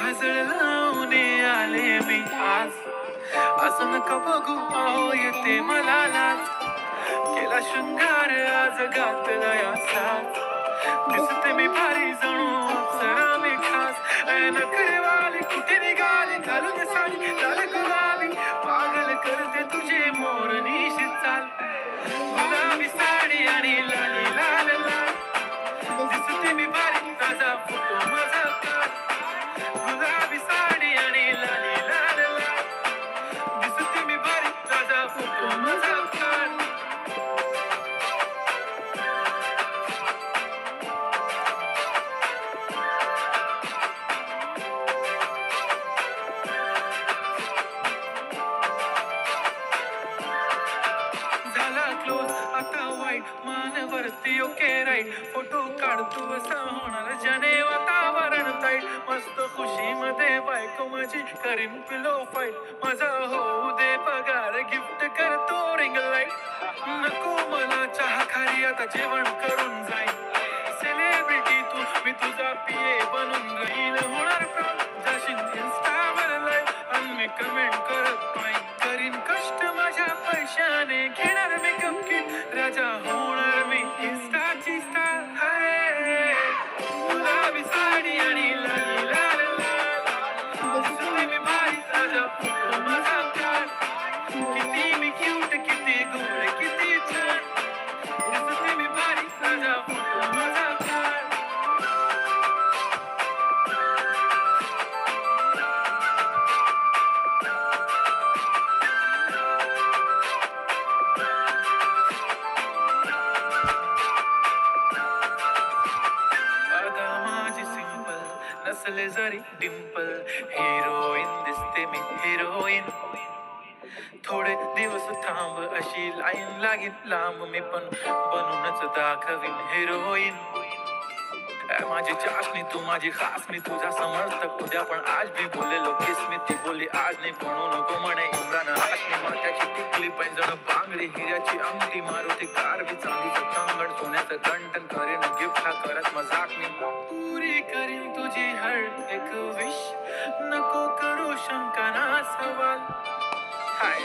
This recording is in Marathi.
काजळ लावून आले मी आज, असं नका बघू अहो येते मला लाज, केला शृंगार आज घातला या साज, दिसते मी भारी जणू अप्सरा मी खास, नखरेवाली कुठे निघाली घालून साडी लाल गुलाबी, पागल करते तुझे मोरनीशी चाल, गुलाबी साडी आणि लाली लाल लाल, दिसते मी भारी ताजा फोटो माझा काढ, गुलाबी साडी आणि लाली लाल लाल, दिसते मी भारी ताजा फोटो माझा काढ. झाला क्लोज आता वाईट मानवरती ओके राईट, फोटो काढतो असा होणार ज्याने वातावरण ताईट, मस्त खुशी मध्ये बायको माझी करीन पिलो फाईट, माझा होऊ दे पगार गिफ्ट करतो रिंग लाईट, नको मला चहा खारी आता जेवण करून जाईल, सेलिब्रिटी तू मी तुझा पिये बनून राहील, होणार प्राऊड जाशील इन्स्टावर लाईव्ह आणि मी कमेंट करत नाही, करीन कष्ट माझ्या पैशाने, घेणार मेकअप किट राजा होणार मी इन्स्टाची स्टार, हाय गुलाबी साडी आणि लाली लाल लाल, दिसते मी भारी ताजा फोटो माझा काढ, किती मी क्यूट किती गोड किती छान, दिसते मी भारी ताजा फोटो माझा काढ. माझी सिंपल नसले जरी डिंपल, हिरोईन दिसते मी हिरोईन, थोडे दिवस थांब अशी लाईन लागेल लांब, मी पण बनूनच दाखवीन हिरोईन, माझी चाशनी तू माझी खास, मी तुझा समर्थक उद्या पण आज मी बोललेलो किस मी, ती बोलली आज नाही म्हणू नको म्हणे इम्रान हाशमी, माथ्याची टिकली पैंजण बांगडी हिऱ्याची अंगठी, मारुती कारवी चांदीचं कंगण सोन्याचं गंटन, करेन गिफ्ट हा करत मजाक मी, पुरी करीन तुझी हर एक विश, नको करू शंका ना सवाल, हाय